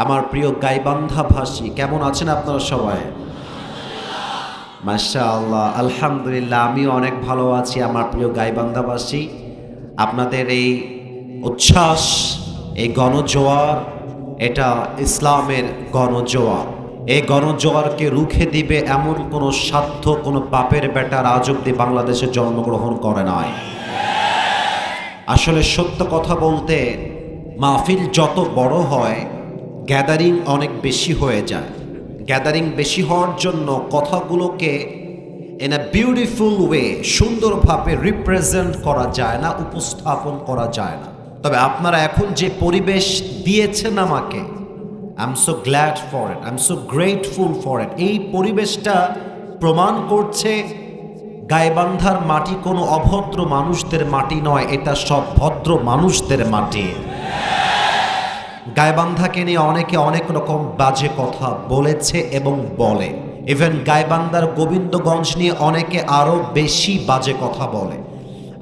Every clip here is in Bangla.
আমার প্রিয় গাইবান্ধা ভাষী, কেমন আছেন আপনারা সবাই? মাশাআল্লাহ, আলহামদুলিল্লাহ, আমিও অনেক ভালো আছি। আমার প্রিয় গাইবান্ধাবাসী, আপনাদের এই উচ্ছ্বাস, এই গণজোয়ার, এটা ইসলামের গণজোয়ার। এই গণজোয়ারকে রুখে দিবে এমন কোনো সাধ্য কোনো বাপের বেটার আজ অব্দি বাংলাদেশে জন্মগ্রহণ করে নাই। আসলে সত্য কথা বলতে, মাহফিল যত বড় হয়, গ্যাদারিং অনেক বেশি হয়ে যায়। গ্যাদারিং বেশি হওয়ার জন্য কথাগুলোকে ইন আ বিউটিফুল ওয়ে, সুন্দরভাবে রিপ্রেজেন্ট করা যায় না, উপস্থাপন করা যায় না। তবে আপনারা এখন যে পরিবেশ দিয়েছেন আমাকে, I am so glad for it, I am so grateful for it. এই পরিবেশটা প্রমাণ করছে গাইবান্ধার মাটি কোনো অভদ্র মানুষদের মাটি নয়, এটা সব ভদ্র মানুষদের মাটি। গাইবান্ধাকে নিয়ে অনেকে অনেক রকম বাজে কথা বলেছে এবং বলে। ইভেন গাইবান্ধার গোবিন্দগঞ্জ নিয়ে অনেকে আরও বেশি বাজে কথা বলে।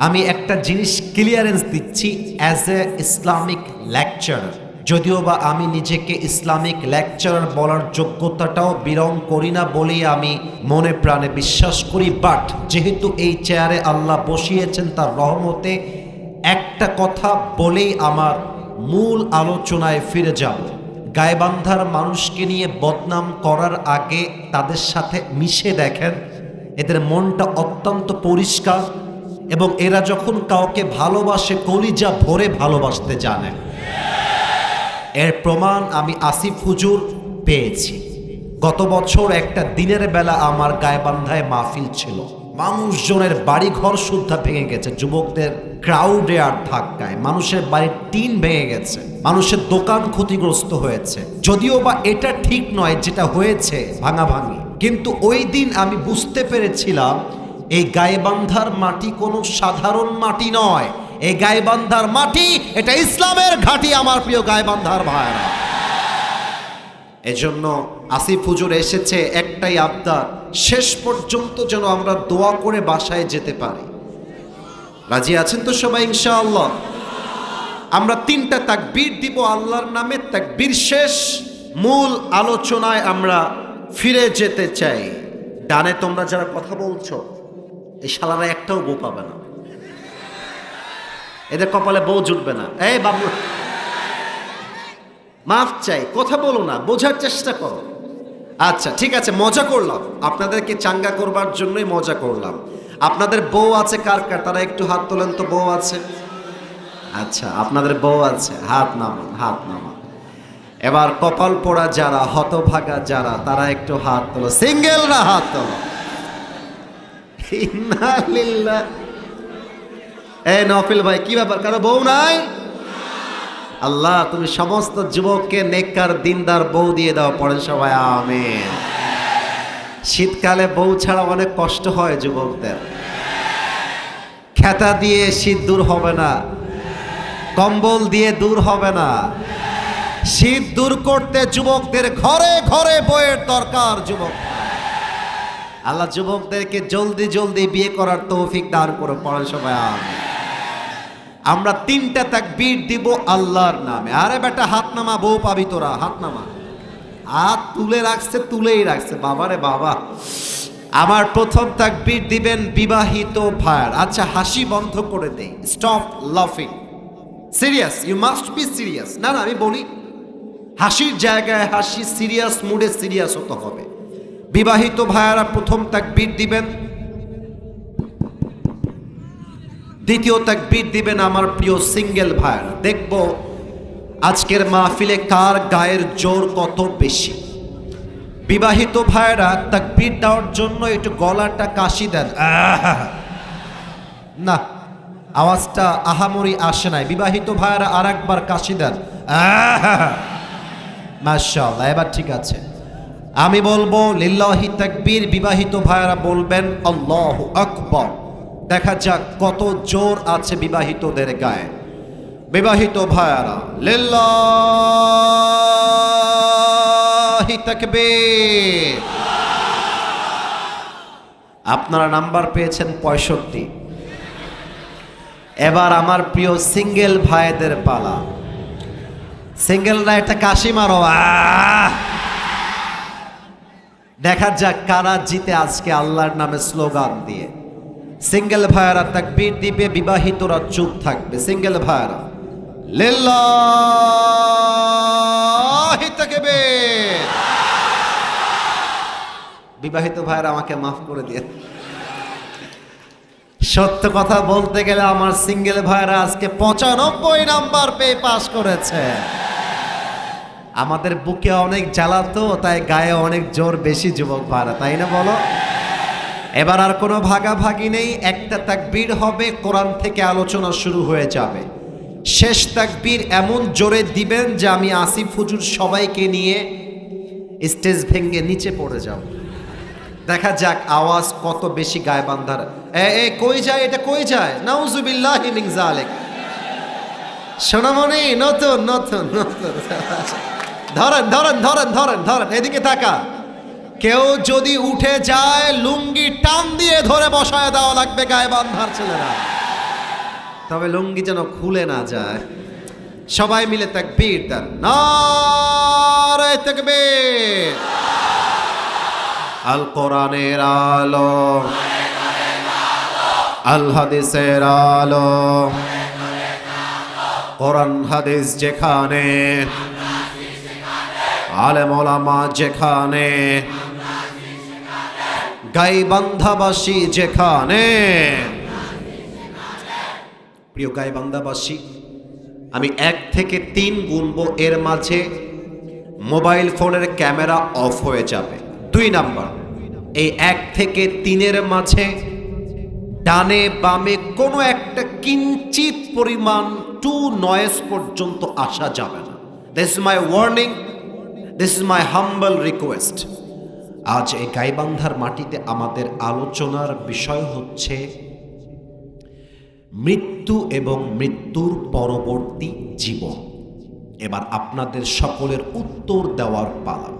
আমি একটা জিনিস ক্লিয়ারেন্স দিচ্ছি, অ্যাজ এ ইসলামিক লেকচারার, যদিও বা আমি নিজেকে ইসলামিক লেকচারার বলার যোগ্যতাটাও বিরং করি না বলেই আমি মনে প্রাণে বিশ্বাস করি, বাট যেহেতু এই চেয়ারে আল্লাহ বসিয়েছেন তার রহমতে, একটা কথা বলেই আমার মূল আলোচনায় ফিরে যাব। গাইবান্ধার মানুষকে নিয়ে বদনাম করার আগে তাদের সাথে মিশে দেখেন, এদের মনটা অত্যন্ত পরিষ্কার এবং এরা যখন কাউকে ভালোবাসে কলিজা ভরে ভালোবাসতে জানে। এর প্রমাণ আমি আসিফ হুজুর পেয়েছি। গত বছর একটা দিনের বেলা আমার গাইবান্ধায় মাহফিল ছিল, মানুষজনের বাড়িঘর শুদ্ধা ভেঙে গেছে, যুবকদের ক্রাউডে আর ধাক্কায় মানুষের বাড়ির টিন ভেঙে গেছে, মানুষের দোকান ক্ষতিগ্রস্ত হয়েছে। যদিও বা এটা ঠিক নয় যেটা হয়েছে ভাঙাভাঙি, কিন্তু ওই দিন আমি বুঝতে পেরেছিলাম এই গাইবান্ধার মাটি কোনো সাধারণ মাটি নয়। এই গাইবান্ধার মাটি এটা ইসলামের ঘাঁটি, আমার প্রিয় গাইবান্ধার ভাইরা। এজন্য আসিফ হুজুর এসেছে, একটাই আবদার, শেষ পর্যন্ত যেন আমরা দোয়া করে বাসায় যেতে পারি। রাজি আছেন তো সবাই ইনশাআল্লাহ? আমরা 3টা তাকবীর দিব আল্লাহর নামে, তাকবীর শেষ, মূল আলোচনায় আমরা ফিরে যেতে চাই। ডানে তোমরা যারা কথা বলছো, এই শালারা একটাও বউ পাবে না, এদের কপালে বউ জুটবে না। এই বাবু, মাফ চাই, কথা বলো না, বোঝার চেষ্টা করো। আচ্ছা ঠিক আছে, মজা করলাম, আপনাদেরকে চাঙ্গা করবার জন্যই মজা করলাম। আপনাদের বউ আছে কার কার, তারা একটু হাত তোলেন তো। বউ আছে? আচ্ছা, আপনাদের বউ আছে, হাত নামান, হাত নামান। এবার কপাল পোড়া যারা, হতভাগা যারা, তারা একটু হাত তোলো। সিঙ্গেলরা হাত তোলো। ইন্না লিল্লাহ। এই নফিল ভাই, কি ব্যাপার, কারো বউ নাই? আল্লাহ তুমি সমস্ত যুবককে নেককার দিনদার বউ দিয়ে দাও, পড়েন সবাই আমিন। শীতকালে বউ ছাড়া অনেক কষ্ট হয় যুবকদের। খেতা দিয়ে শীত দূর হবে না, কম্বল দিয়ে দূর হবে না। শীত দূর করতে যুবকদের ঘরে ঘরে বউয়ের দরকার। যুবক, আল্লাহ যুবকদেরকে জলদি জলদি বিয়ে করার তৌফিক দান করো, পড়েন সবাই আমিন। আমরা 3টা তাকবীর দিব আল্লাহর নামে। আরে বেটা হাত নামা, বউ পাবি তোরা, হাত নামা। হাত তুলে রাখছে, তুলেই রাখছে, বাবারে বাবা। আমার প্রথম তাকবীর দিবেন বিবাহিত ভাইয়ার। আচ্ছা হাসি বন্ধ করে দেই, স্টপ লাফিং, serious, you must be serious. না না, আমি বলি হাসির জায়গায় হাসি, সিরিয়াস মুডে সিরিয়াস হতে হবে। বিবাহিত ভাইয়ারা প্রথম তাকবীর দিবেন, দ্বিতীয় তাকবীর দিবেন আমার প্রিয় সিঙ্গেল ভাইয়ারা। দেখব আজকের মাহফিলে কার গায়ের জোর কত বেশি। বিবাহিত ভাইয়ারা তাকবীর দেওয়ার জন্য একটু গলাটা কাশি দেন। না, আওয়াজটা আহামরি আসে নাই। বিবাহিত ভাইয়ারা আর একবার কাশি দেন। মাশাআল্লাহ, এবার ঠিক আছে। আমি বলবো লিল্লাহি তাকবীর, বিবাহিত ভাইয়ারা বলবেন আল্লাহু আকবার। দেখা যাক কত জোর আছে বিবাহিতদের গায়ে। বিবাহিত ভাইয়ারা লিল্লাহি তাকবীর। আপনারা নাম্বার পেয়েছেন 65। এবার আমার প্রিয় সিঙ্গেল ভাইদের পালা। সিঙ্গেলরা একটা কাশি মারো। দেখা যাক কারা জিতে আজকে আল্লাহর নামে স্লোগান দিয়ে। সিঙ্গেল ভাইয়ারা তাকবীর দিবে, বিবাহিতরা চুপ থাকবে। সিঙ্গেল ভাইয়ারা লিল্লাহি তাকবীর। বিবাহিত ভাইয়ারা আমাকে মাফ করে দিয়ে। সত্য কথা বলতে গেলে আমার সিঙ্গেল ভাইয়ারা আজকে 95 নাম্বার পেয়ে পাস করেছে। আমাদের বুকে অনেক জ্বালা, তো তাই গায়ে অনেক জোর বেশি যুবক ভাইরা, তাই না বলো? এবার আর কোনো ভাগাভাগি নেই, একটা তাকবীর হবে, কোরআন থেকে আলোচনা শুরু হয়ে যাবে। শেষ তাকবীর এমন জোরে দিবেন যে আমি আসিফ হুজুর সবাইকে নিয়ে স্টেজ ভেঙে নিচে পড়ে যাব। দেখা যাক আওয়াজ কত বেশি গায়বান্ধার। এ কই যায়, এটা কই যায়? নাউজুবিল্লাহি মিন যালিক। সোনামণি নতুন নতুন নতুন ধরেন ধরেন ধরেন ধরেন ধরেন, এদিকে তাকা। কেউ যদি উঠে যায় লুঙ্গি টান দিয়ে ধরে বসায় দেওয়া লাগবে গায়বান্ধার ছেলেরা, তবে লুঙ্গি যেন খুলে না যায়। সবাই মিলে তাকবীর দেন, নারে তাকবীর। আল কোরআনের আলো, আল হাদিসের আলো, কোরআন হাদিস যেখানে, আলেম ওলামা যেখানে, গাইবান্ধাবাসী যেখানে। প্রিয় গাইবান্ধাবাসী, আমি 1 থেকে 3 গুনবো, এর মাঝে মোবাইল ফোনের ক্যামেরা অফ হয়ে যাবে। 2 নাম্বার, এই 1 থেকে 3-এর মাঝে ডানে বামে কোনো একটা কিঞ্চিত পরিমাণ টু নয়েজ পর্যন্ত আসা যাবে না। This is my warning, this is my humble request. আজ এই গাইবান্ধার মাটিতে আমাদের আলোচনার বিষয় হচ্ছে মৃত্যু এবং মৃত্যুর পরবর্তী জীবন। এবার আপনাদের সকলের উত্তর দেওয়ার পালা।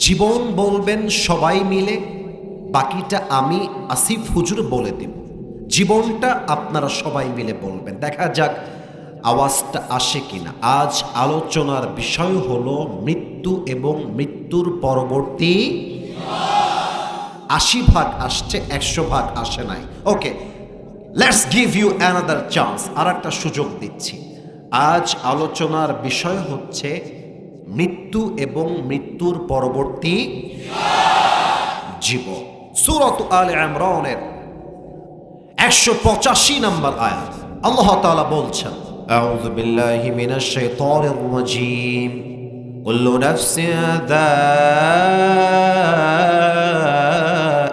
জীবন বলবেন সবাই মিলে, বাকিটা আমি আসিফ হুজুর বলে দেব। জীবনটা আপনারা সবাই মিলে বলবেন, দেখা যাক আওয়াজটা আসে কিনা। আজ আলোচনার বিষয় হলো মৃত্যু এবং মৃত্যুর পরবর্তী। 80% আসছে, 100% আসে নাই। Okay, let's give you another chance, আর একটা সুযোগ দিচ্ছি। আজ আলোচনার বিষয় হচ্ছে মৃত্যু এবং মৃত্যুর পরবর্তী জীবন। সূরাত আলে ইমরানের 185 নম্বর আয়াত আল্লাহ তাআলা বলছেন, আউযু বিল্লাহি মিনাশ শাইতানির রাজীম, কুল্লু নাফসিন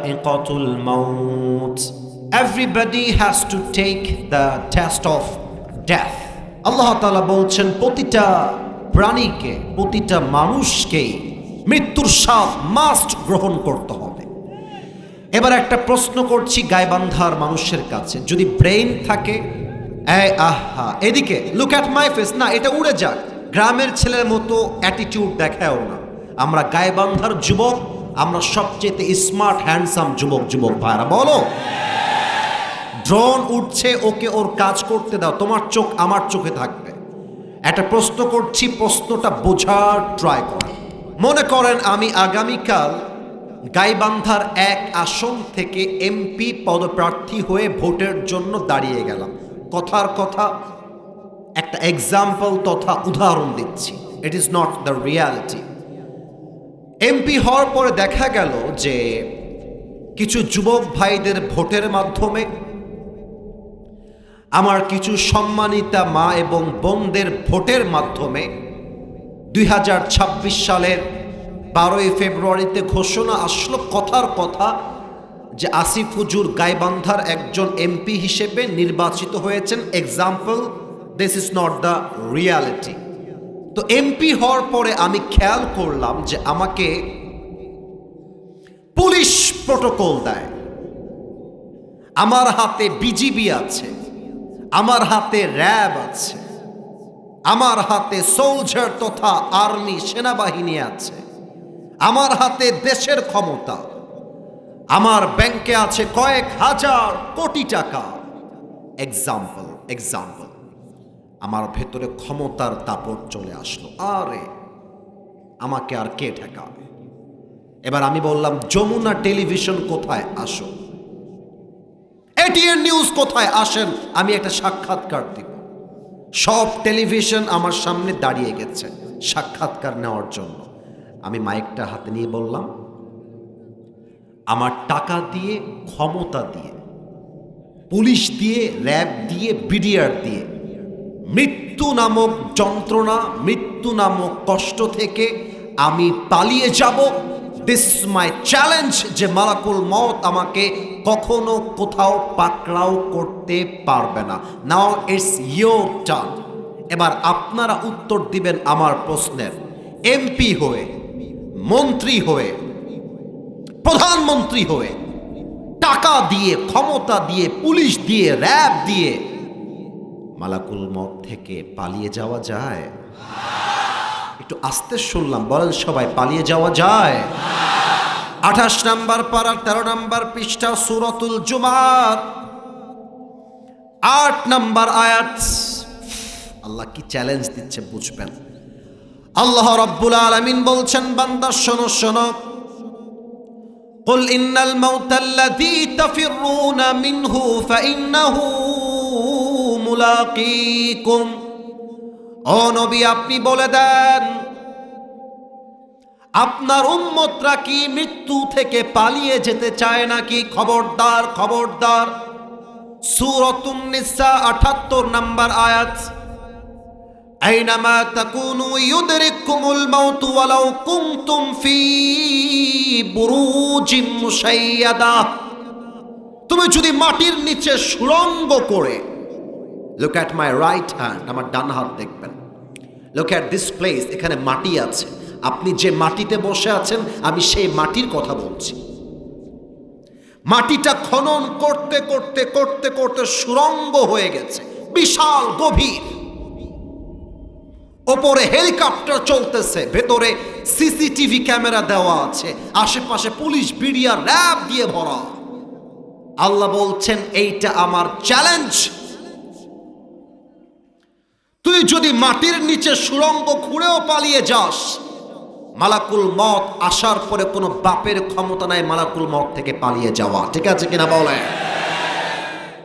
যায়িকাতুল মাউত, everybody has to take the test of death. আল্লাহ তাআলা বলছেন প্রতিটা প্রাণীকে, প্রতিটা মানুষকে মৃত্যুর স্বাদ মাস্ট গ্রহণ করতে হবে। এবার একটা প্রশ্ন করছি গাইবান্ধার মানুষের কাছে, যদি ব্রেইন থাকে, আহা এদিকে লুক অ্যাট মাই ফেস, না এটা উড়ে যাক, গ্রামের ছেলের মতো অ্যাটিটিউড দেখাও না। আমরা গাইবান্ধার যুবক, আমরা সবচেয়ে স্মার্ট হ্যান্ডসাম যুবক ভাইরা, বলো। ড্রোন উঠছে, ওকে ওর কাজ করতে দাও, তোমার চোখ আমার চোখে থাকবে। একটা প্রশ্ন করছি, প্রশ্নটা বোঝার ট্রাই করেন। মনে করেন আমি আগামীকাল গাইবান্ধার 1 আসন থেকে এমপি পদপ্রার্থী হয়ে ভোটের জন্য দাঁড়িয়ে গেলাম। কথার কথা একটা এক্সাম্পল তথা উদাহরণ দিচ্ছি, it is not the reality. MP হওয়ার পরে দেখা গেল যে কিছু যুবক ভাইদের ভোটের মাধ্যমে, আমার কিছু সম্মানিতা মা এবং বোনদের ভোটের মাধ্যমে 2026 সালের 12ই ফেব্রুয়ারিতে ঘোষণা আসলো, কথার কথা যে আসিফ হুজুর গাইবান্ধার একজন এমপি হিসেবে নির্বাচিত হয়েছেন। Example, this is not the reality. তো এমপি হওয়ার পরে আমি খেয়াল করলাম যে আমাকে পুলিশ প্রটোকল দেয়, আমার হাতে বিজিবি আছে, আমার হাতে র্যাব আছে, আমার হাতে সোলজার তথা আর্মি সেনাবাহিনী আছে, আমার হাতে দেশের ক্ষমতা, আমার ব্যাংকে আছে কয়েক হাজার কোটি টাকা। এক্সাম্পল। আমার ভেতরে ক্ষমতার দাপট চলে আসলো, আরে আমাকে আর কে ঠেকাবে। এবার আমি বললাম, যমুনা টেলিভিশন কোথায়, আসো। এটিএন নিউজ কোথায়, আসেন, আমি একটা সাক্ষাৎকার দিব। সব টেলিভিশন আমার সামনে দাঁড়িয়ে গেছে সাক্ষাৎকার নেওয়ার জন্য। আমি মাইকটা হাতে নিয়ে বললাম, আমার টাকা দিয়ে, ক্ষমতা দিয়ে, পুলিশ দিয়ে, র্যাব দিয়ে, বিডিআর দিয়ে মৃত্যু নামক যন্ত্রণা, মৃত্যু নামক কষ্ট থেকে আমি পালিয়ে যাব। দিস মাই চ্যালেঞ্জ, যে মালাকুল মউত আমাকে কখনো কোথাও পাকড়াও করতে পারবে না। Now it's your turn. এবার আপনারা উত্তর দিবেন আমার প্রশ্নের। এমপি হয়ে, মন্ত্রী হয়ে, প্রধানমন্ত্রী হয়ে, টাকা দিয়ে, ক্ষমতা দিয়ে, পুলিশ দিয়ে, র্যাব দিয়ে মালাকুল মউত থেকে পালিয়ে যাওয়া যায়? একটু আস্তে শুনলাম, বলেন সবাই, পালিয়ে যাওয়া যায়? 28 নম্বর পারার 13 নম্বর পৃষ্ঠা সূরাতুল জুমার 8 নম্বর আয়াত। আল্লাহ কি চ্যালেঞ্জ দিচ্ছে বুঝবেন। আল্লাহ রাব্বুল আলামিন বলছেন, বান্দা শোনো শোনো, قل إن الموت الذي تفرون منه فإنه ملاقيكم। ও নবী, আপনি বলে দেন, আপনার উম্মতরা কি মৃত্যু থেকে পালিয়ে যেতে চায় নাকি? খবরদার খবরদার। সূরাতুন নিসা 78 নম্বর আয়াত। আইনামা তাকুনু ইউদরিকুমুল মাউত ওয়ালাউ কুনতুম ফি বুরুজিম মুশাইয়াদা। তুমি যদি মাটির নিচে সুড়ঙ্গ করে, look at my right hand, আমার ডান হাত দেখবেন, লুক অ্যাট দিস প্লেস, এখানে মাটি আছে। আপনি যে মাটিতে বসে আছেন, আমি সেই মাটির কথা বলছি। মাটিটা খনন করতে করতে করতে করতে সুড়ঙ্গ হয়ে গেছে, বিশাল গভীর। ওপরে হেলিকপ্টার চলতেছে, ভেতরে সিসিটিভি ক্যামেরা দেওয়া আছে, আশেপাশে পুলিশ, বিডিআর, র্যাব দিয়ে ভরা। আল্লাহ বলছেন, এইটা আমার চ্যালেঞ্জ। তুই যদি মাটির নিচে সুড়ঙ্গ খুঁড়েও পালিয়ে যাস, মালাকুল মউত আসার পরে কোনো বাপের ক্ষমতা নাই মালাকুল মউত থেকে পালিয়ে যাওয়া। ঠিক আছে কিনা বলে?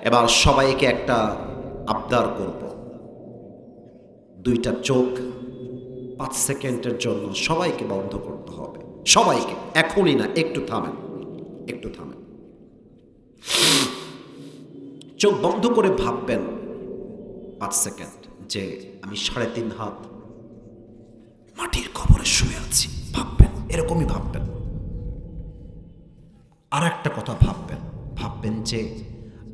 এবার সবাইকে একটা আবদার করব, দুইটা চোখ 5 সেকেন্ডের জন্য সবাইকে বন্ধ করতে হবে। সবাইকে, এখনই না, একটু থামেন, একটু থামেন। চোখ বন্ধ করে ভাববেন 5 সেকেন্ড যে আমি 3.5 হাত মাটির কবরে শুয়ে আছি। ভাববেন, এরকমই ভাববেন। আর একটা কথা ভাববেন যে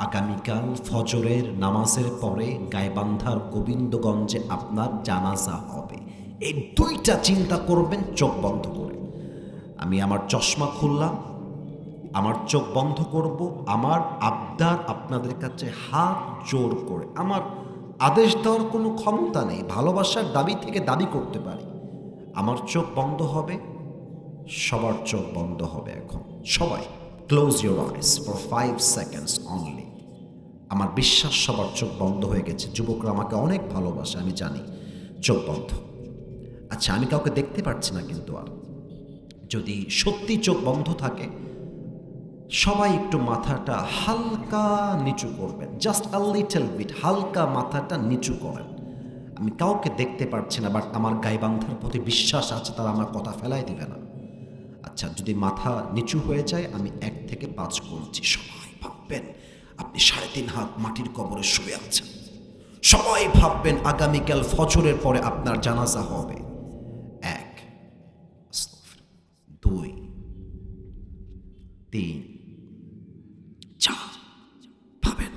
আগামীকাল ফজরের নামাজের পরে গাইবান্ধার গোবিন্দগঞ্জে আপনার জানাজা হবে। এই দুইটা চিন্তা করবেন চোখ বন্ধ করে। আমি আমার চশমা খুললাম, আমার চোখ বন্ধ করব, আমার আবদার আপনাদের কাছে হাত জোর করে। আমার আদেশ দেওয়ার কোনো ক্ষমতা নেই, ভালোবাসার দাবি থেকে দাবি করতে পারি। আমার চোখ বন্ধ হবে, সবার চোখ বন্ধ হবে। এখন সবাই close your eyes for 5 seconds only. আমার বিশ্বাস সবার চোখ বন্ধ হয়ে গেছে। যুবকরা আমাকে অনেক ভালোবাসে, আমি জানি। চোখ বন্ধ। আচ্ছা, আমি কাউকে দেখতে পাচ্ছি না, কিন্তু আর যদি সত্যি চোখ বন্ধ থাকে, সবাই একটু মাথাটা হালকা নিচু করবেন, জাস্ট আ লিটল বিট, হালকা মাথাটা নিচু করেন। আমি কাউকে দেখতে পাচ্ছি না, বাট আমার গাইবান্ধার প্রতি বিশ্বাস আছে, তারা আমার কথা ফেলাই দিবে না। আচ্ছা, যদি মাথা নিচু হয়ে যায়, আমি 1 থেকে 5 গুনছি। সবাই ভাববেন আপনি 3.5 হাত মাটির কবরে শুয়ে আছেন। সবাই ভাববেন আগামীকাল ফজরের পরে আপনার জানাজা হবে। 1, 2, 3, 4। ভাবেন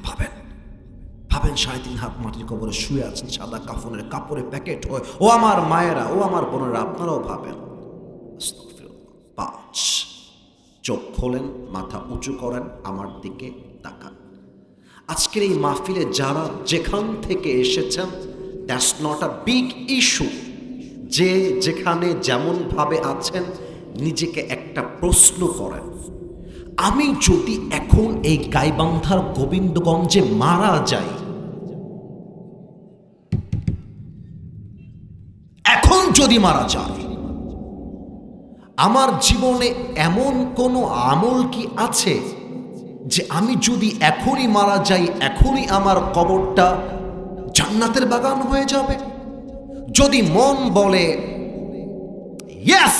3.5 হাত মাটির কবরে শুয়ে আছেন, সাদা কাফনের কাপড়ে প্যাকেট হয়ে। ও আমার মায়েরা, ও আমার বোনেরা, আপনারাও ভাবেন। 5। চোখ খোলেন, মাথা উঁচু করেন, আমার দিকে তাকান। আজকের এই মাহফিলে যারা যেখান থেকে এসেছেন, that's not a big issue. যে যেখানে যেমন ভাবে আছেন, নিজেকে একটা প্রশ্ন করেন, আমি যদি এখন এই গাইবান্ধার গোবিন্দগঞ্জে মারা যাই, যদি মারা যায়, আমার জীবনে এমন কোনো আমল কি আছে যে আমি যদি এখনই মারা যাই, এখনই আমার কবরটা জান্নাতের বাগান হয়ে যাবে? যদি মন বলে ইয়েস,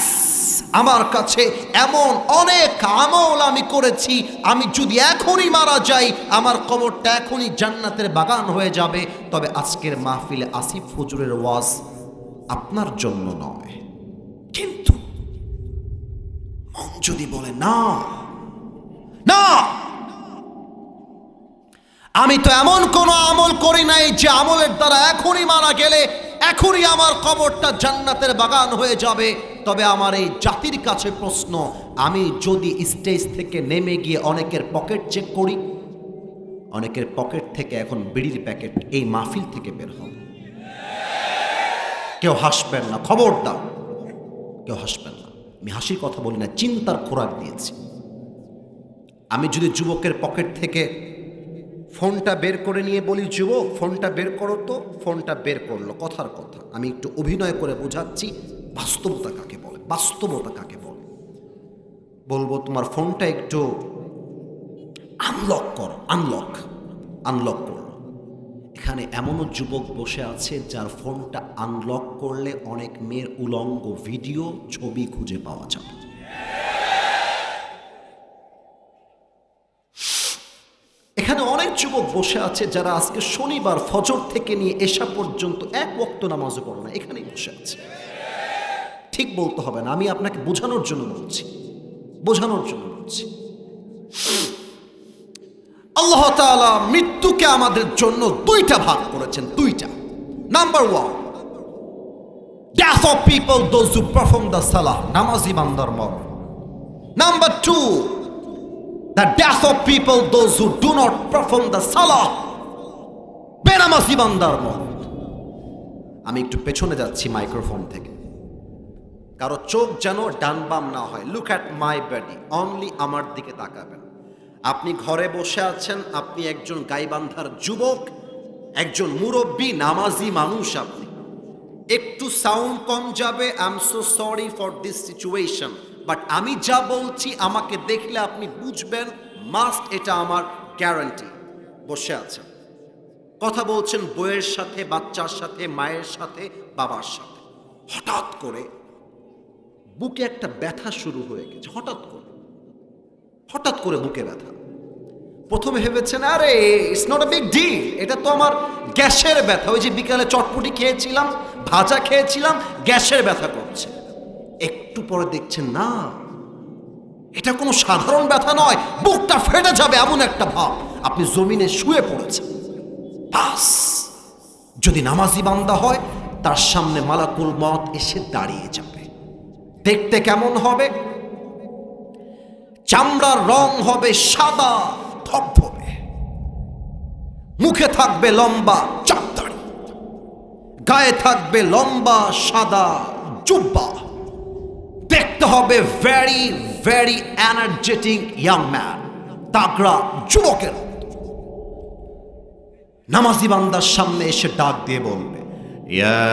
আমার কাছে এমন অনেক আমল আমি করেছি, আমি যদি এখনই মারা যাই আমার কবরটা এখনই জান্নাতের বাগান হয়ে যাবে, তবে আজকের মাহফিলে আসিফ হুজুরের ওয়াজ আপনার জন্য নয়। কিন্তু মন যদি বলে না না, আমি তো এমন কোন আমল করি নাই যে আমলের দ্বারা এখনই মারা গেলে এখনই আমার কবরটা জান্নাতের বাগান হয়ে যাবে, তবে আমার এই জাতির কাছে প্রশ্ন, আমি যদি স্টেজ থেকে নেমে গিয়ে অনেকের পকেট চেক করি, অনেকের পকেট থেকে এখন বিড়ির প্যাকেট এই মাহফিল থেকে বের হবে। কেউ হাসবেন না, খবরদার কেউ হাসবেন না। আমি হাসির কথা বলি না, চিন্তার খোরাক দিয়েছি। আমি যদি যুবকের পকেট থেকে ফোনটা বের করে নিয়ে বলি, যুবক ফোনটা বের করো, তো ফোনটা বের করলো, কথার কথা। আমি একটু অভিনয় করে বোঝাচ্ছি বাস্তবতা কাকে বলে, বাস্তবতা কাকে বলে। বলবো তোমার ফোনটা একটু আনলক করো, আনলক করলো। এখানে এমনও যুবক বসে আছে যার ফোনটা আনলক করলে অনেক মেয়ের উলঙ্গ ভিডিও, ছবি খুঁজে পাওয়া যাবে। এখানে অনেক যুবক বসে আছে যারা আজকে শনিবার ফজর থেকে নিয়ে এশা পর্যন্ত এক ওয়াক্ত নামাজও পড়ে না, এখানেই বসে আছে। ঠিক বলতে হবে না, আমি আপনাকে বোঝানোর জন্য বলছি। আল্লাহ তাআলা মৃত্যুকে আমাদের জন্য দুইটা ভাগ করেছেন, দুইটা। Number 1, death of people those who perform the salah, নামাজি বান্দার মরণ। Number 2, the death of people those who do not perform the salah, বেনামাজি বান্দার মরণ। আমি একটু পেছনে যাচ্ছি মাইক্রোফোন থেকে, কারো চোখ যেন ডান বাম না হয়। Look at my body, only আমার দিকে তাকাবেন। আপনি ঘরে বসে আছেন, আপনি একজন গাইবান্ধার যুবক, একজন মুরব্বী নামাজি মানুষ। আপনি একটু সাউন্ড কম যাবে, I am so sorry for this situation, but আমি যা বলছি আমাকে দেখলে আপনি বুঝবেন, মাস্ট, এটা আমার গ্যারান্টি। বসে আছেন, কথা বলছেন বউয়ের সাথে, বাচ্চার সাথে, মায়ের সাথে, বাবার সাথে। হঠাৎ করে বুকে একটা ব্যথা শুরু হয়ে গেছে, হঠাৎ করে বুকে ব্যথা। প্রথমে ভেবেছেন আরে it's not a big deal, এটা তো আমার গ্যাসের ব্যথা, ওই যে বিকালে চটপটি খেয়েছিলাম, ভাজা খেয়েছিলাম, গ্যাসের ব্যথা করছে। একটু পরে দেখছেন না, এটা কোনো সাধারণ ব্যথা নয়, বুকটা ফেটে যাবে এমন একটা ভাব। আপনি জমিনে শুয়ে পড়েছেন। বাস, যদি নামাজি বান্দা হয় তার সামনে মালাকুল মউত এসে দাঁড়িয়ে যাবে। দেখতে কেমন হবে? চামড়ার রং হবে সাদা ধবধবে, মুখে থাকবে লম্বা চাপ দাড়ি, গায়ে থাকবে লম্বা সাদা জুব্বা, দেখতে হবে very very energetic young man, তাগড়া যুবকের। নামাজি বান্দার সামনে এসে ডাক দিয়ে বলবে, ইয়া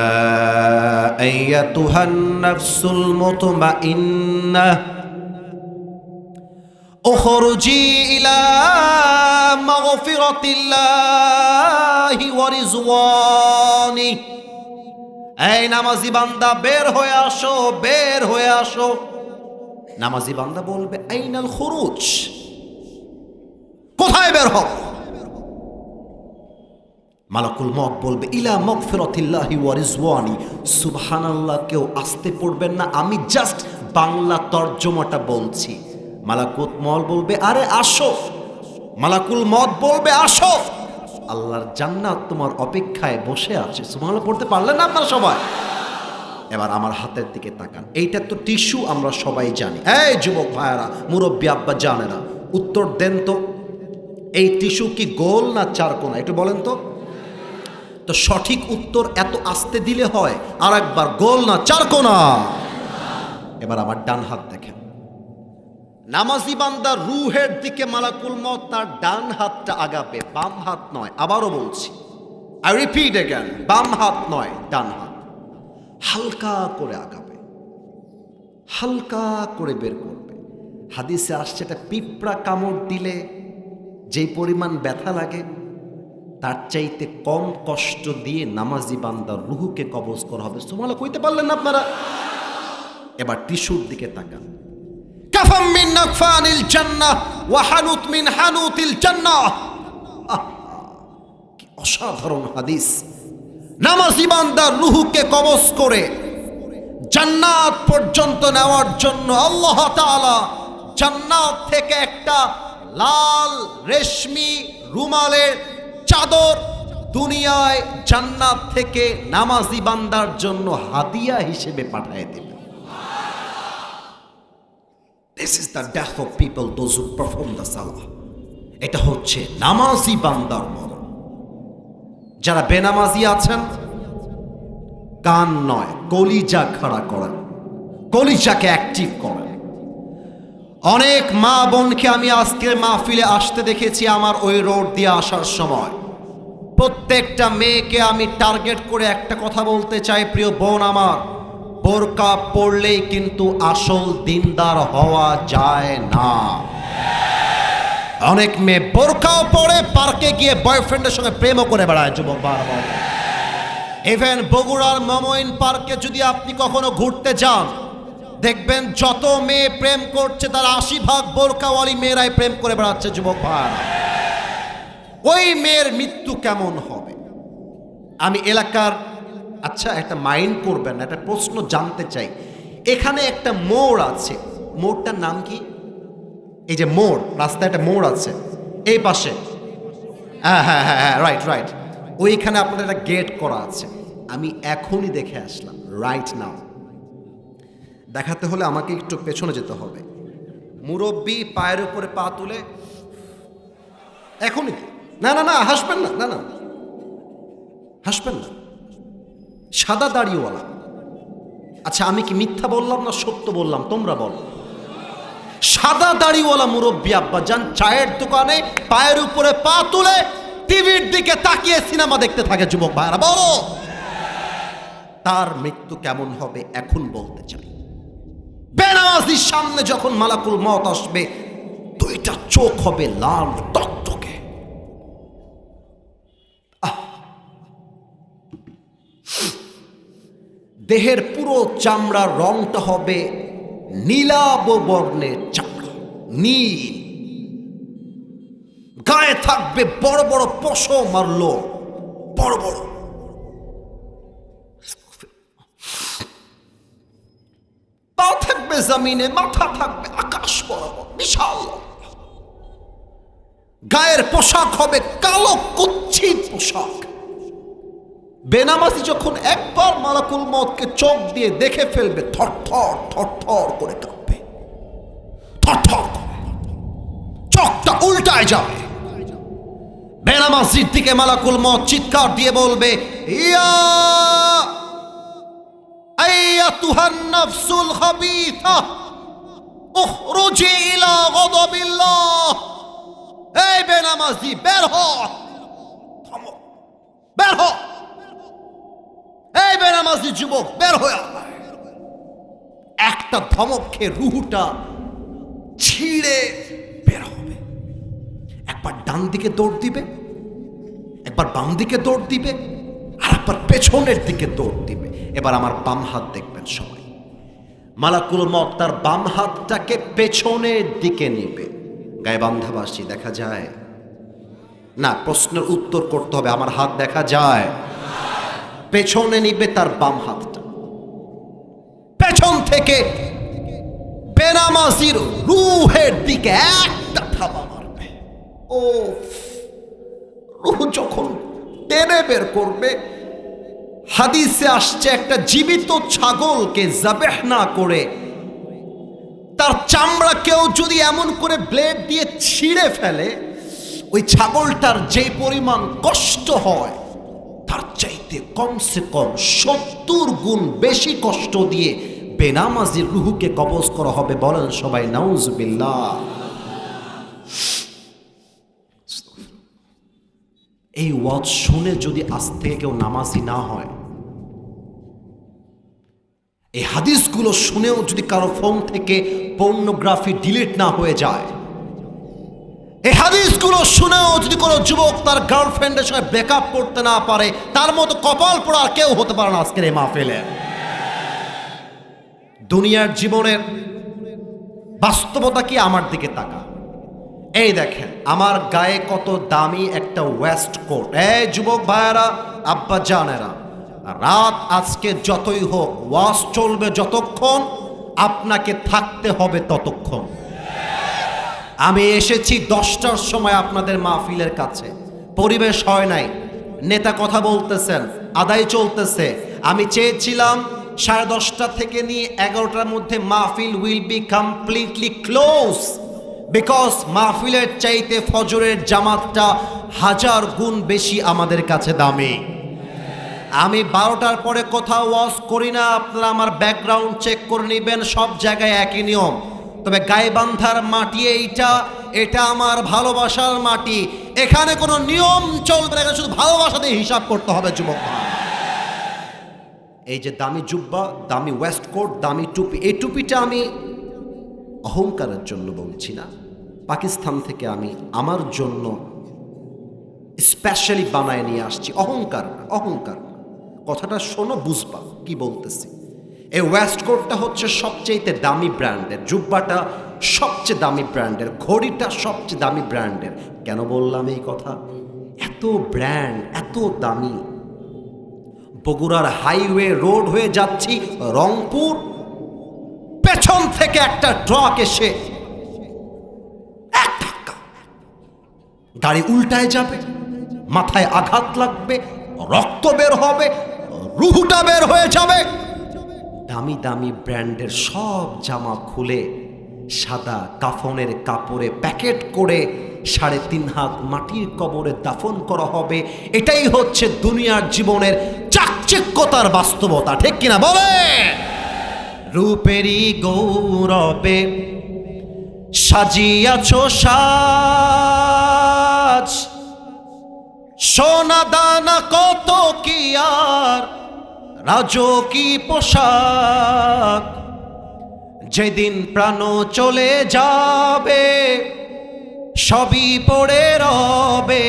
আইয়াতুহান নাফসুল মুতমাইন্নাহ উখরুজি ইলা মাগফিরাতিল্লাহি ওয়া রিজওয়ানি। এই নামাজি বান্দা বের হয়ে আসো, বের হয়ে আসো। নামাজি বান্দা বলবে আইনাল খুরুজ, কোথায় বের হব? মালাকুল মউত বলবে ইলা মাগফিরাতিল্লাহি ওয়া রিজওয়ানি। সুবহানাল্লাহ, কেউ আসতে পড়বেন না, আমি জাস্ট বাংলা তর্জমাটা বলছি। মালাকুল মউত বলবে আরে আসো, মালাকুল মউত বলবে আসো, আল্লাহর জান্নাত তোমার অপেক্ষায় বসে আছে। সুবহানাল্লাহ পড়তে পারলেন না আপনারা সবাই? এবার আমার হাতের দিকে তাকান, এইটা তো টিস্যু, আমরা সবাই জানি। এই যুবক ভাইয়েরা, মুরব্বী আব্বা জানেরা, উত্তর দেন তো, এই টিস্যু কি গোল না চারকোনা? একটু বলেন তো। তো সঠিক উত্তর এত আস্তে দিলে হয়? আর একবার, গোল না চারকোনা? এবার আমার ডান হাত দেখেন, নামাজি বান্দা রুহের দিকে মালাকুল মউত তার ডান হাতটা আগাবে, বাম হাত নয়। আবারও বলছি, আই রিপিট अगेन, বাম হাত নয়, ডান হাত। হালকা করে আগাবে, হালকা করে বের করবে। হাদিসে আসছে এটা পিঁপড়া কামড় দিলে যেই পরিমাণ ব্যথা লাগে তার চাইতে কম কষ্ট দিয়ে নামাজি বান্দার রুহুকে কবজ করা হবে। সুবহানাল্লাহ কইতে পারলেন না আপনারা? এবার টিস্যুর দিকে তাকান। কাফাম মিন নাকফানিল জান্নাহ ওয়া হানুত মিন হানুতিল জান্নাহ। কি অসাধারণ হাদিস! নামাজি বান্দার রুহুকে কবজ করে জান্নাত পর্যন্ত নেওয়ার জন্য আল্লাহ তাআলা জান্নাত থেকে একটা লাল রেশমি রুমালের চাদর দুনিয়ায় জান্নাত থেকে নামাজি বান্দার জন্য হাদিয়া হিসেবে পাঠিয়ে দেবে। This is the death of people, those who perform the salah. এটা হচ্ছে নামাজি বান্দার মরণ। যারা বেনামাজি আছেন, কান নয় কলিজা খাড়া করেন, কলিজাকে অ্যাক্টিভ করেন। অনেক মা বোনকে আমি আজকের মাহফিলে আসতে দেখেছি আমার ওই রোড দিয়ে আসার সময়। প্রত্যেকটা মেয়েকে আমি টার্গেট করে একটা কথা বলতে চাই, প্রিয় বোন আমার, বোরকা পরলেই কিন্তু আসল দিনদার হওয়া যায় না। অনেক মেয়ে বোরকাও পরে পার্কে গিয়ে বয়ফ্রেন্ডের সঙ্গে প্রেমও করে বেড়ায় যুবক বারবার। ইভেন বগুড়ার মমইন পার্কে যদি আপনি কখনো ঘুরতে যান, দেখবেন যত মেয়ে প্রেম করছে তার 80% বোরকাওয়ালি মেয়েরাই প্রেম করে বেড়াচ্ছে যুবক ভাইরা। ওই মেয়ের মৃত্যু কেমন হবে? আমি এলাকার, আচ্ছা একটা মাইন্ড করবেন না, একটা প্রশ্ন জানতে চাই। এখানে একটা মোড় আছে, মোড়টার নাম কি? এই যে মোড়, রাস্তায় একটা মোড় আছে এই পাশে। হ্যাঁ হ্যাঁ হ্যাঁ হ্যাঁ, রাইট রাইট। ওইখানে আপনার একটা গেট করা আছে। আমি এখনই দেখে আসলাম, রাইট নাও। দেখাতে হলে আমাকে একটু পেছনে যেতে হবে। মুরব্বি পায়ের উপরে পা তুলে এখনই, না না না হাসবেন না, না না হাসবেন না, সাদা দাড়িওয়ালা। আচ্ছা আমি কি মিথ্যা বললাম না সত্য বললাম? তোমরা বলো। সাদা দাড়িওয়ালা মুরব্বি আব্বা যান চায়ের দোকানে পায়ের উপরে পা তুলে টিভির দিকে তাকিয়ে সিনেমা দেখতে থাকে যুবক ভাইরা, বলো তার মৃত্যু কেমন হবে এখন বলতে চাই। বেনামাজির সামনে যখন মালাকুল মওত আসবে, দুইটা চোখ হবে লাল টকটকে। দেহের পুরো চামড়ার রংটা হবে নীলাভ বর্ণের চামড়া, নীল। গায়ে থাকবে বড় বড় পশম আর লোম, বড় বড়। পা থাকবে জমিনে, মাথা থাকবে আকাশ বরাবর, বিশাল। গায়ের পোশাক হবে কালো কুচ্ছিত পোশাক। বেনামাজি যখন একবার মালাকুল মওতকে চোখ দিয়ে দেখে ফেলবে, থরথর থরথর করে কাঁপবে, থরথর করে চোখটা উল্টায় যাবে। বেনামাজির দিকে মালাকুল মওত চিৎকার দিয়ে বলবে, ইয়া আইয়াতুহান নাফসুল খাবিথা উখরুজি ইলা গাদাবিল্লাহ। এই বেনামাজি বের হ, থামো, বের হ। এই বেনামাজি যুবক বের হয়ে আয়। একটা ধমক খেয়ে রুহুটা ছিঁড়ে বের হবে। একবার ডান দিকে দৌড় দিবে, একবার বাম দিকে দৌড় দিবে, আর একবার পেছনের দিকে দৌড় দিবে। এবার আমার বাম হাত দেখবেন সবাই। মালাকুল মওত তার বাম হাতটাকে পেছনের দিকে নিবে। গাইবান্ধাবাসী দেখা যায় না? প্রশ্নের উত্তর করতে হবে। আমার হাত দেখা যায়? পেছনে নিবে তার বাম হাতটা, পেছন থেকে বেনামাজির রুহের দিকে একটা থাবা মারবে। ও রুহ যখন টেনে বের করবে, হাদিসে আসছে একটা জীবিত ছাগলকে যাবেহ না করে তার চামড়া কেউ যদি এমন করে ব্লেড দিয়ে ছিঁড়ে ফেলে, ওই ছাগলটার যে পরিমাণ কষ্ট হয় তার চাইতে কমসে কম 70 গুণ বেশি কষ্ট দিয়ে বেনামাজির রুহুকে কবজ করা হবে। বলেন সবাই নাউজুবিল্লাহ। এই ওয়াজ শুনে যদি আজ থেকে কেউ নামাজি না হয়, এই হাদিসগুলো শুনেও যদি কারো ফোন থেকে পর্নোগ্রাফি ডিলিট না হয়ে যায়, এই হাদিসগুলো শুনেও যদি কোনো যুবক তার গার্লফ্রেন্ডের সঙ্গে ব্রেকআপ করতে না পারে, তার মতো কপাল পোড়া আর কেউ হতে পারে না আজকের এই মাহফিলে। দুনিয়ার জীবনের বাস্তবতা কি? আমার দিকে তাকা। এই দেখেন আমার গায়ে কত দামি একটা ওয়েস্ট কোট। এই যুবক ভাইয়েরা, আব্বা জানেরা, রাত আজকে যতই হোক ওয়াজ চলবে যতক্ষণ, আপনাকে থাকতে হবে ততক্ষণ। আমি এসেছি 10টার সময় আপনাদের মাহফিলের কাছে, পরিবেশ হয় নাই, নেতা কথা বলতেছেন, আদায় চলতেছে। আমি চেয়েছিলাম 10:30 থেকে নিয়ে 11টার মধ্যে মাহফিল will be completely close, because মাহফিলের চাইতে ফজরের জামাতটা 1000 গুণ বেশি আমাদের কাছে দামি। আমি 12টার পরে কোথাও ওয়াজ করি না, আপনারা আমার ব্যাকগ্রাউন্ড চেক করে নেবেন, সব জায়গায় একই নিয়ম। তবে গাইবান্ধার মাটি এটা আমার ভালোবাসার মাটি, এখানে কোনো নিয়ম চলবে না, শুধু ভালোবাসা দিয়ে হিসাব করতে হবে যুবক। এই যে দামি জুব্বা, দামি ওয়েস্ট কোট, দামি টুপি, এই টুপিটা আমি অহংকারের জন্য বলছি না, পাকিস্তান থেকে আমি আমার জন্য স্পেশালি বানায় নিয়ে আসছি। অহংকার না, অহংকার না, কথাটা শোনো বুঝবা কি বলতেছি। এই ওয়েস্ট কোটটা হচ্ছে সবচেয়ে দামি ব্র্যান্ডের, জুব্বাটা সবচেয়ে দামি ব্র্যান্ডের, ঘড়িটা সবচেয়ে দামি ব্র্যান্ডের। কেন বললাম এই কথা? এত ব্র্যান্ড, এত দামি। বগুড়ার হাইওয়ে রোড হয়ে যাচ্ছি রংপুর, পেছন থেকে একটা ট্রাক এসে এক ধাক্কা, গাড়ি উল্টায় যাবে, মাথায় আঘাত লাগবে, রক্ত বের হবে, রুহুটা বের হয়ে যাবে। দামি দামি ব্র্যান্ডের সব জামা খুলে সাদা কাফনের কাপড়ে প্যাকেট করে 3.5 হাত মাটির কবরে দাফন করা হবে। এটাই হচ্ছে দুনিয়ার জীবনের চাকচিক্যতার বাস্তবতা, ঠিক কিনা বলে? রূপেরই গৌরবে সাজিয়াছ সাজ, সোনা দানা কত কি আর রাজকী পোশাক, যেদিন প্রাণ চলে যাবে সবই পড়ে রবে,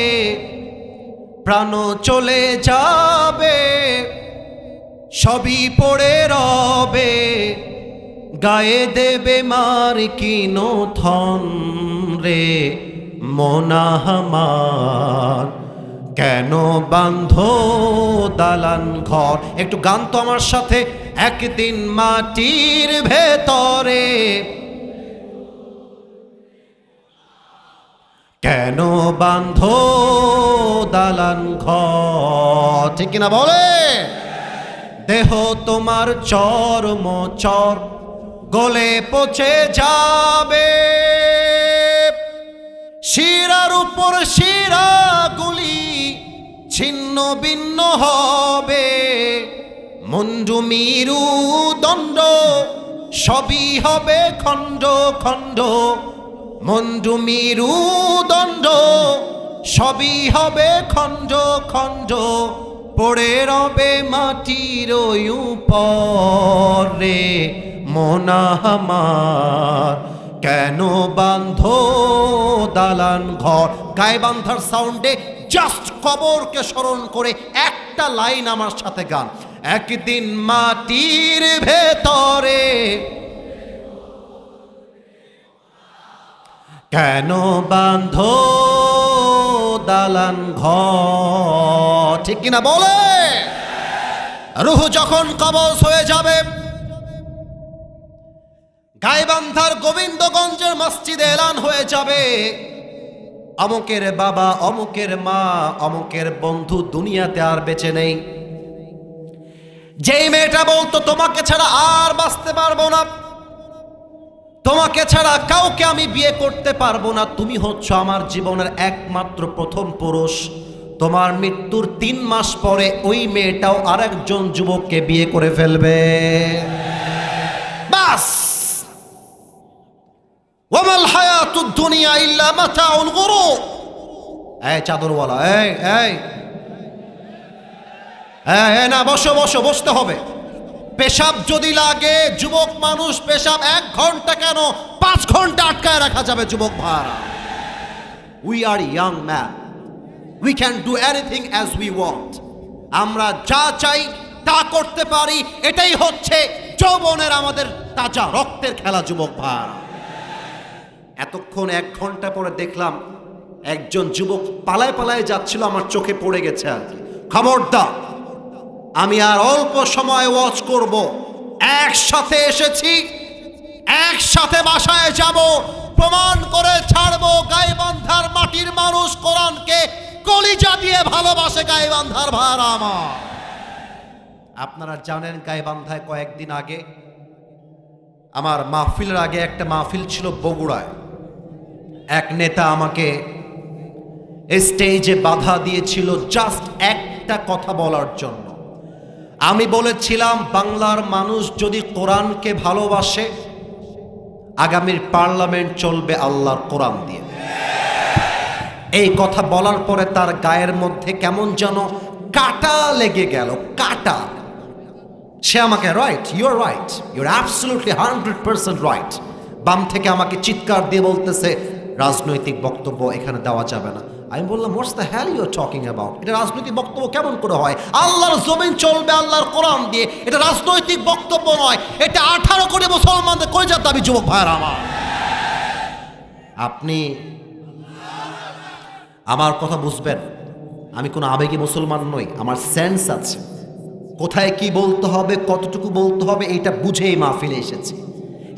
প্রাণ চলে যাবে সবই পড়ে রবে, গায়ে দেবে মার কিনো থন রে মোনাহামার, কেন বাঁধো দালান ঘর। একটু গান তো আমার সাথে। একদিন মাটির ভেতরে কেন বাঁধো দালান ঘর, ঠিক কিনা বলে? দেহ তোমার চর্ম চর গলে পচে যাবে, শিরার উপর শিরাগুলি ছিন্ন ভিন্ন হবে, মুন্ডু মিরু দণ্ড সবই হবে খণ্ড খণ্ড, মুন্ডু মিরু দণ্ড সবই হবে খণ্ড খণ্ড, পড়ে রবে মাটির উপরে মোনাহামার, কেন বাঁধো দালান ঘর। গাইবান্ধার সাউন্ডে জাস্ট কবরকে স্মরণ করে একটা লাইন আমার সাথে গান। একদিন মাটির ভেতরে কেন বাঁধো দালান ঘর, ঠিক কিনা বলে? রুহ যখন কবজ হয়ে যাবে, গাইবান্ধার গোবিন্দগঞ্জের মসজিদে এলান হয়ে যাবে, অমুকের বাবা, অমুকের মা, অমুকের বন্ধু দুনিয়াতে আর বেঁচে নেই। যেই মেয়েটা বলতো তোমাকে ছাড়া আর বাঁচতে পারবো না, তোমাকে ছাড়া কাউকে আমি বিয়ে করতে পারবো না, তুমি হচ্ছ আমার জীবনের একমাত্র প্রথম পুরুষ, তোমার মৃত্যুর 3 মাস পরে ওই মেয়েটাও আরেকজন যুবককে বিয়ে করে ফেলবে। বাস, ওয়ামাল হায়াতুদ দুনিয়া ইল্লা মাতাউল গুরুর। এই চাদরওয়ালা, এই না, বসো বসো, বসতে হবে। পেশাব যদি লাগে যুবক মানুষ, পেশাব 1 ঘন্টা কেন 5 ঘন্টা আটকায় রাখা যাবে যুবক ভাইরা। We are young man, we can do anything as we want. আমরা যা চাই তা করতে পারি, এটাই হচ্ছে যৌবনের আমাদের তাজা রক্তের খেলা যুবক ভাইরা। এতক্ষণ 1 ঘন্টা পরে দেখলাম একজন যুবক পালায় পালায় যাচ্ছিল, আমার চোখে পড়ে গেছে আর কি। খবরদার, আমি আর অল্প সময় ওয়াচ করব। একসাথে এসেছি, একসাথে বাসায় যাব, প্রমাণ করে ছাড়বো গাইবান্ধার মাটির মানুষ কোরআনকে কলিজা দিয়ে ভালোবাসে। গাইবান্ধার ভাইরা আমার, আপনারা জানেন গাইবান্ধায় কয়েকদিন আগে আমার মাহফিলের আগে একটা মাহফিল ছিল বগুড়ায়। এক নেতা আমাকে স্টেজে বাধা দিয়েছিল জাস্ট একটা কথা বলার জন্য। আমি বলেছিলাম বাংলার মানুষ যদি কোরআনকে ভালোবাসে, আগামীর পার্লামেন্ট চলবে আল্লাহর কোরআন দিয়ে। এই কথা বলার পরে তার গায়ের মধ্যে কেমন যেন কাটা লেগে গেল, কাটা। সে আমাকে right, your right, your absolutely 100% right. বাম থেকে আমাকে চিৎকার দিয়ে বলতেছে রাজনৈতিক বক্তব্য এখানে দেওয়া যাবে না। আমি বললাম what's the hell you are talking about? এটা রাজনৈতিক বক্তব্য কেমন করে হয়? আল্লাহর জমিন চলবে আল্লাহর কোরআন দিয়ে, এটা রাজনৈতিক বক্তব্য নয়, এটা 18 কোটি মুসলমানদের কলিজার দাবি যুবক ভাইরা আমার। আপনি আমার কথা বুঝবেন, আমি কোনো আবেগী মুসলমান নই, আমার সেন্স আছে, কোথায় কি বলতে হবে, কতটুকু বলতে হবে, এইটা বুঝেই মাহফিলে এসেছি।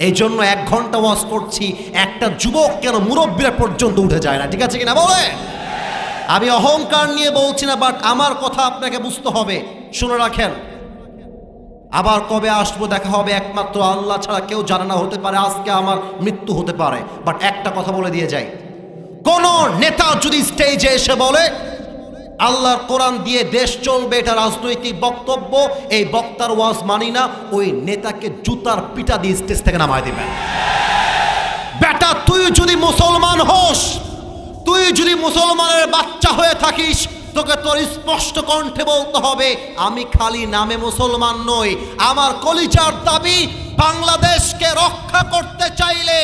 এই জন্য 1 ঘন্টা ওয়াজ করছি, একটা যুবক কেন মুরব্বীরা পর্যন্ত উঠে যায় না, ঠিক আছে কিনা বলে? আমি অহংকার নিয়ে বলছি না, বাট আমার কথা আপনাকে বুঝতে হবে। শুনে রাখেন, আবার কবে আসবো দেখা হবে একমাত্র আল্লাহ ছাড়া কেউ জানে না। হতে পারে আজকে আমার মৃত্যু হতে পারে, বাট একটা কথা বলে দিয়ে যাই, কোন নেতা যদি স্টেজে এসে বলে আল্লাহর কোরআন দিয়ে দেশ চলবে, এটা রাজনৈতিক বক্তব্য, এই বক্তার ওয়াজ মানি না, ওই নেতাকে জুতার পিটা দিয়ে স্টেজ থেকে নামায় দিবেন। বেটা, তুই যদি মুসলমান হোস, তুই যদি মুসলমানের বাচ্চা হয়ে থাকিস, তোকে তোর স্পষ্ট কণ্ঠে বলতে হবে আমি খালি নামে মুসলমান নই। আমার কলিজার দাবি, বাংলাদেশকে রক্ষা করতে চাইলে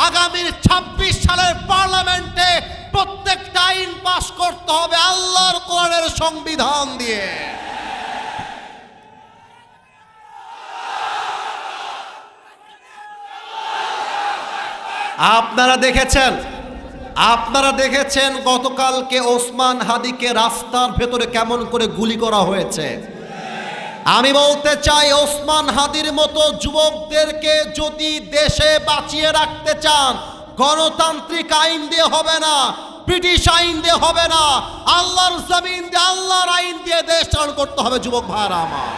আগামীর 26 সালের পার্লামেন্টে প্রত্যেকটা আইন পাস করতে হবে আল্লাহর কোরআনের সংবিধান দিয়ে। আপনারা দেখেছেন গতকালকে ওসমান হাদিকে রাস্তার ভেতরে কেমন করে গুলি করা হয়েছে। আমি বলতে চাই, ওসমান হাদির মতো যুবকদেরকে যদি দেশে বাঁচিয়ে রাখতে চান, গণতান্ত্রিক আইন দিয়ে হবে না, ব্রিটিশ আইন দিয়ে হবে না, আল্লাহর জমিন দিয়ে, আল্লাহর আইন দিয়ে দেশ চালু করতে হবে যুবক ভাইরা আমার।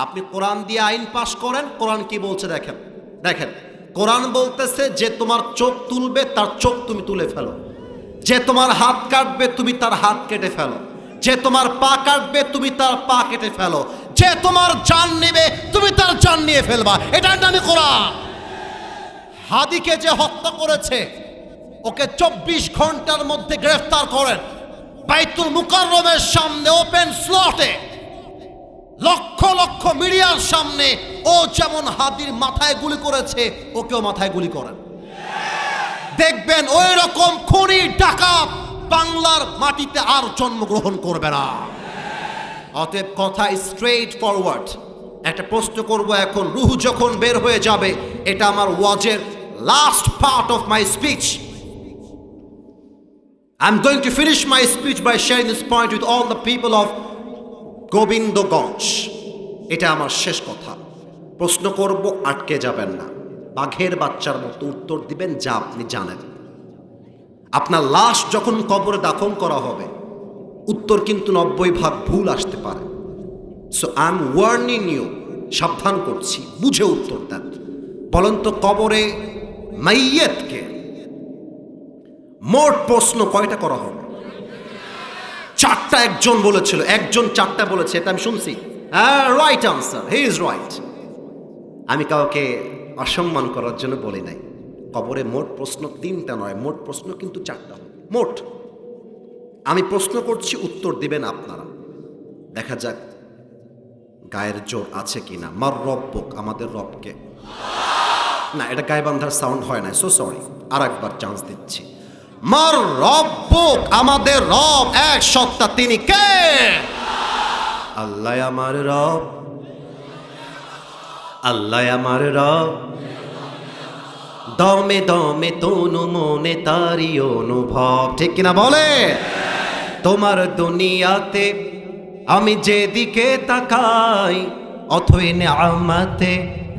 আপনি কোরআন দিয়ে আইন পাশ করেন, কোরআন কি বলছে দেখেন। কোরআন বলতেছে যে তোমার চোখ তুলবে তার চোখ তুমি তুলে ফেলো, যে তোমার হাত কাটবে তুমি তার হাত কেটে ফেলো, যে তোমার পা কাটবে তুমি তার পা কেটে ফেলো, যে তোমার জান নেবে তুমি তার জান নিয়ে ফেলবা। এটার নামই কোরআন। হাদিকে যে হত্যা করেছে ওকে 24 ঘন্টার মধ্যে গ্রেফতার করেন। বাইতুল মুকাররমের সামনে ওপেন স্লটে লক্ষ লক্ষ মিডিয়ার সামনে ও যেমন হাদির মাথায় গুলি করেছে, ওকেও মাথায় গুলি করেন। দেখবেন ওই রকম খুনি ডাকাত বাংলার মাটিতে আর জন্মগ্রহণ করবে না। অতএব কথা স্ট্রেইট ফরওয়ার্ড। একটা প্রশ্ন করব এখন, রুহ যখন বের হয়ে যাবে, এটা আমার ওয়াজের last part of my speech. I'm going to finish my speech by sharing this point with all the people of Gobindaganj. এটা আমার শেষ কথা। প্রশ্ন করব, আটকে যাবেন না, বাঘের বাচ্চার মতো উত্তর দিবেন যা আপনি জানেন। আপনার লাশ যখন কবরে দাফন করা হবে, উত্তর কিন্তু 90% ভুল আসতে পারে। So I am warning you, সাবধান করছি, বুঝে উত্তর দেন। বলেন তো, কবরে মাইয়াতকে মোট প্রশ্ন কয়টা করা হবে? 4টা একজন বলেছিল, একজন 4টা বলেছে, এটা আমি শুনছি। হ্যাঁ, right answer, he is right. আমি কাউকে অসম্মান করার জন্য বলি নাই। কবরে মোট প্রশ্ন 3টা নয়, মোট প্রশ্ন কিন্তু 4টা মোট। আমি প্রশ্ন করছি, উত্তর দিবেন আপনারা। দেখা যাক গায়ের জোর আছে কিনা? মার রব্বুক, আমাদের রবকে। না, এটা গায়বান্ধার সাউন্ড হয় না, সো সরি। আর একবার চান্স দিচ্ছি। মার রব্বুক, আমাদের রব এক সত্তা, তিনি কে? আল্লাহ আমার রব, আল্লাহ আমার রব। দমে দমে তনু মনে তারি অনুভব, ঠিক কিনা বলে? তোমার দুনিয়াতে আমি যেদিকে তাকাই, অথই নেয়ামতে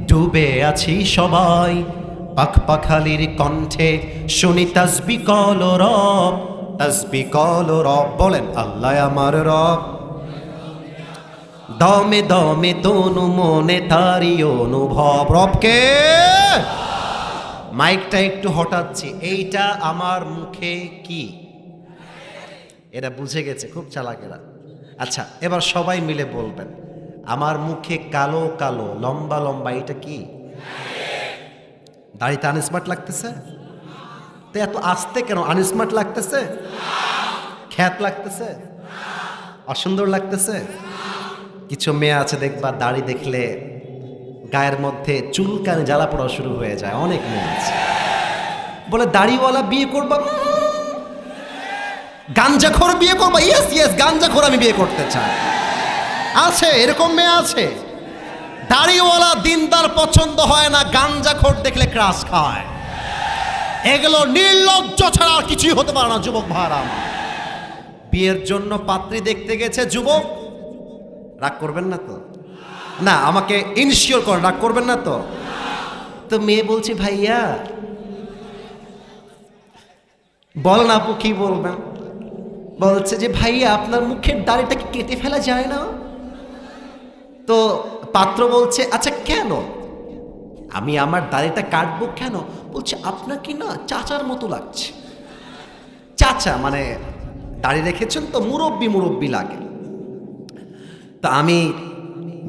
ডুবে আছি সবাই। পাখ পাখালির কণ্ঠে শুনি তাসবি কল রব, তাসবি কল রব। বলেন আল্লাহ আমার রব। দমে দমে তনু মনে তারি অনুভব, রবকে। মাইকটা একটু হটাচ্ছি। এইটা আমার মুখে কি? এরা বুঝে গেছে, খুব চালাকেরা। আচ্ছা, এবার সবাই মিলে বলবেন, আমার মুখে কালো কালো লম্বা লম্বা, এটা কি? দাড়িতে আনস্মার্ট লাগতেছে? তো এত আস্তে কেন? আনস্মার্ট লাগতেছে? খ্যাত লাগতেছে? অসুন্দর লাগতেছে? কিছু মেয়ে আছে দেখবা, দাড়ি দেখলে গায়ের মধ্যে চুলকানি জ্বালা পড়া শুরু হয়ে যায়। অনেক মেয়ে আছে বলে দাড়িওয়ালা বিয়ে করবা, গাঞ্জাখোর বিয়ে করবা। ইয়েস ইয়েস, গাঞ্জাখোর আমি বিয়ে করতে চাই। আছে, এরকম মেয়ে আছে। দাড়িওয়ালা দিনদার পছন্দ হয় না, গাঞ্জাখোর দেখলে ক্রাশ খায়। এগুলো নির্লজ্জ ছাড়া আর কিছুই হতে পারে না। যুবক ভাইরা, বিয়ের জন্য পাত্রী দেখতে গেছে যুবক, রাগ করবেন না তো? না, আমাকে ইনশিওর করেন, রাগ করবেন না তো? তো মেয়ে বলছে ভাইয়া বলেন আপু কি বলবেন? বলছে যে ভাইয়া আপনার মুখের দাড়িটা কি কেটে ফেলা যায় না? তো পাত্র বলছে আচ্ছা কেন? আমি আমার দাড়িটা কাটবো কেন? বলছে আপনাকে না চাচার মতো লাগছে। চাচা মানে দাড়ি রেখেছেন তো, মুরব্বি মুরব্বি লাগে। তা আমি,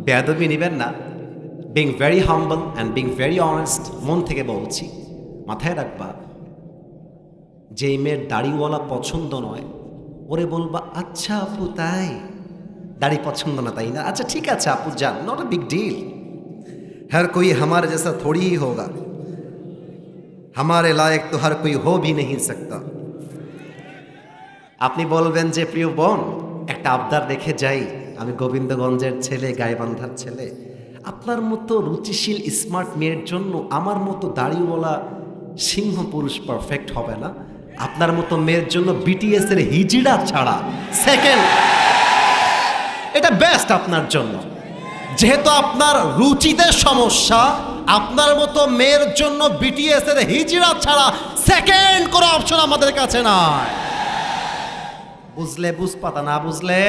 বেয়াদবি নেবেন না, being very humble and being very honest, মন থেকে বলছি, মাথায় রাখবা, যেই মেয়ের দাড়িওয়ালা পছন্দ নয় ওরে বলবা আচ্ছা আপু তাই, দাড়ি পছন্দ না তাই না? আচ্ছা ঠিক আছে আপু যান, নট আ बिग डील। हर कोई हमारे जैसा थोड़ी ही होगा, हमारे लायक तो हर कोई हो भी नहीं सकता। আপনি বলবেন যে প্রিয় বোন, একটা আবদার রেখে যাই, আমি গোবিন্দগঞ্জের ছেলে, গাইবান্ধার ছেলে, আপনার মতো রুচিশীল স্মার্ট মেয়ের জন্য আমার মতো দাড়িওয়ালা সিংহ পুরুষ পারফেক্ট হবে না। আপনার মতো মেয়ের জন্য বিটিএস এর হিজড়া ছাড়া সেকেন্ড, এটা বেস্ট আপনার জন্য। যেহেতু আপনার রুচিতে সমস্যা, আপনার মতো মেয়ের জন্য বিটিএস এর হিজড়া ছাড়া সেকেন্ড কোনো অপশন আমাদের কাছে নাই। বুঝলে বুঝপাতা, না বুঝলে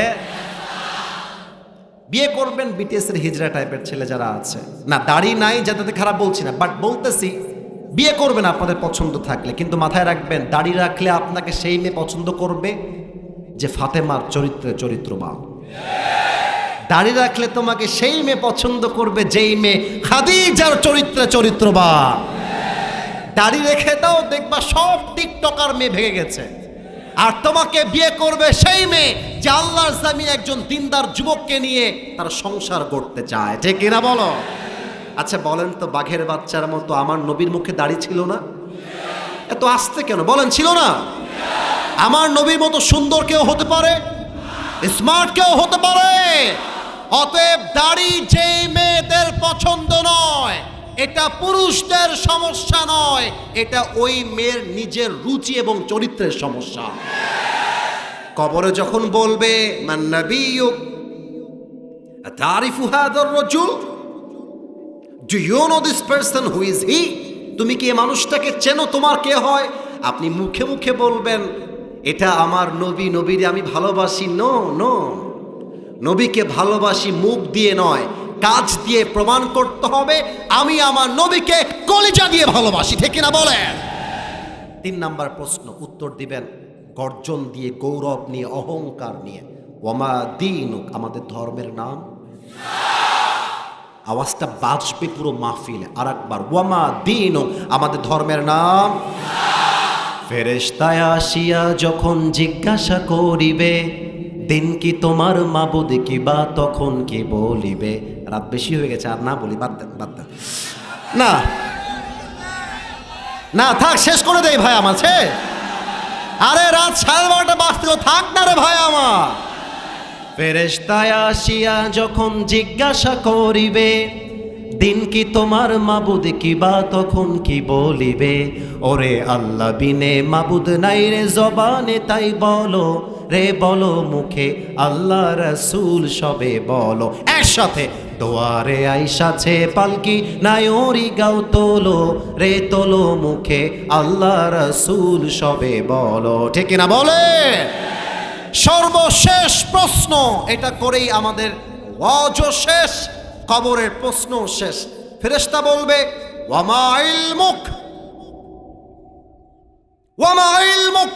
বিয়ে করবেন বিটিএস এর হিজড়া টাইপের ছেলে যারা আছে। না দাড়ি নাই যাতে খারাপ বলছি না, বাট বলতেছি বিয়ে করবেন আপনাদের পছন্দ থাকলে, কিন্তু মাথায় রাখবেন দাড়ি রাখলে আপনাকে সেই মেয়ে পছন্দ করবে যে ফাতেমার চরিত্রে চরিত্রবান। দাড়ি রাখলে তোমাকে সেই মেয়ে পছন্দ করবে যেই মেয়ে খাদিজার চরিত্রে চরিত্রবান। দাড়ি রেখে দাও, দেখবা সব টিকটকার মেয়ে ভেঙে গেছে। আর তোমাকে বিয়ে করবে সেই মেয়ে যে আল্লাহর জামিনে একজন দিনদার যুবককে নিয়ে তার সংসার করতে চায়, ঠিক কিনা বলো? আচ্ছা বলেন তো, বাঘের বাচ্চার মতো আমার নবীর মুখে দাড়ি ছিল না? এত আস্তে কেন বলেন? ছিল না? আমার নবীর মতো সুন্দর কেউ হতে পারে, স্মার্ট কেউ হতে পারে। অতএব দাড়ি যেই মেয়েদের পছন্দ নয়, এটা পুরুষদের সমস্যা নয়, এটা ওই মেয়ের নিজের রুচি এবং চরিত্রের সমস্যা। কবরে যখন বলবে মান নাবিয়্যুক আতারিফু হাযার রাজুল, do you know this person, who is he? তুমি কি এই মানুষটাকে চেনো? তোমার কে হয়? আপনি মুখে মুখে বলবেন এটা আমার নবী, নবীরে আমি ভালোবাসি। নো নো, নবীকে ভালোবাসি মুখ দিয়ে নয়, কাজ দিয়ে প্রমাণ করতে হবে আমি আমার নবীকে কলিজা দিয়ে ভালোবাসি, ঠিক কিনা বলেন? 3 নাম্বার প্রশ্ন উত্তর দিবেন গর্জন দিয়ে, গৌরব নিয়ে, অহংকার নিয়ে। ওয়ামা দীনুক, আমাদের ধর্মের নাম। আওয়াজটা বাজবে পুরো মাহফিলে। আর একবার, ওয়ামা দীনুক, আমাদের ধর্মের নাম। ফেরেশতা আসিয়া যখন জিজ্ঞাসা করিবে দিন কি তোমার মাবুদ কি বা তখন কি বলিবে। রাত বেশি হয়ে গেছে, আর না বলি, বাদ দেন বাদ দেন। না না থাক, শেষ করে দেই ভাই আমার। আরে রাত 12:30 বাজতে থাক না রে ভাই আমার। ফেরেশতায় আসিয়া যখন জিজ্ঞাসা করিবে, দিন কি তোমার মাবুদ কি বা তখন কি বলিবে। ওরে আল্লাহ বিনে মাবুদ নাই রে জবানে, তাই বলো রে বলো মুখে, আল্লাহ রাসূল সবে বলো। একসাথে দোয়ারে আইসাছে পালকি, নাই ওরি গাও তোলো রে তোলো মুখে, আল্লাহ রাসূল সবে বলো। ঠিক কিনা বলে? সর্বশেষ প্রশ্ন, এটা করেই আমাদের ওয়াজও শেষ, কবরের প্রশ্ন শেষ। ফেরেশতা বলবে, ওয়ামা ইলমুক, ওয়ামা ইলমুক,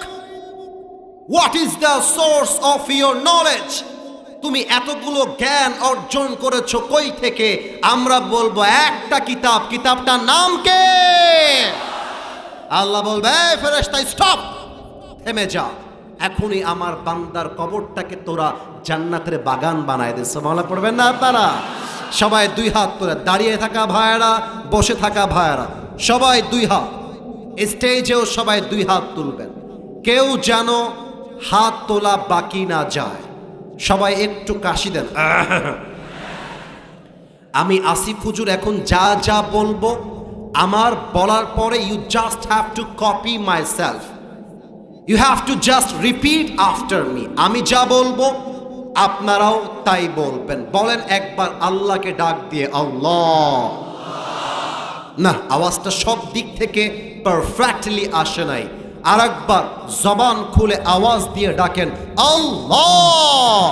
what is the source of your knowledge. তুমি এতগুলো জ্ঞান অর্জন করেছো কই থেকে? আমরা বলবো একটা কিতাব, কিতাবটার নাম কে? আল্লাহ বলবে, এই ফেরেশতা স্টপ, থেমে যা, এখনই আমার বান্দার কবরটাকে তোরা জান্নাতের বাগান বানায় দে। সুবহানাল্লাহ পড়বেন না আপনারা? সবাই দুই হাত তোরা, দাঁড়িয়ে থাকা ভাইয়েরা, বসে থাকা ভাইয়েরা, সবাই দুই হাত। স্টেজেও সবাই দুই হাত তুলবেন, কেউ যেন হাত তোলা বাকি না যায়। সবাই একটু কাশি দেন। আমি আসিফ হুজুর এখন যা যা বলবো, আমার বলার পরে you just have to copy myself, you have to just repeat after me. আমি যা বলবো আপনারাও তাই বলবেন। বলেন একবার আল্লাহকে ডাক দিয়ে, আল্লাহ। না, আওয়াজটা সব দিক থেকে পারফেক্টলি আসে নাই। আর একবার জবান খুলে আওয়াজ দিয়ে ডাকেন, আল্লাহ।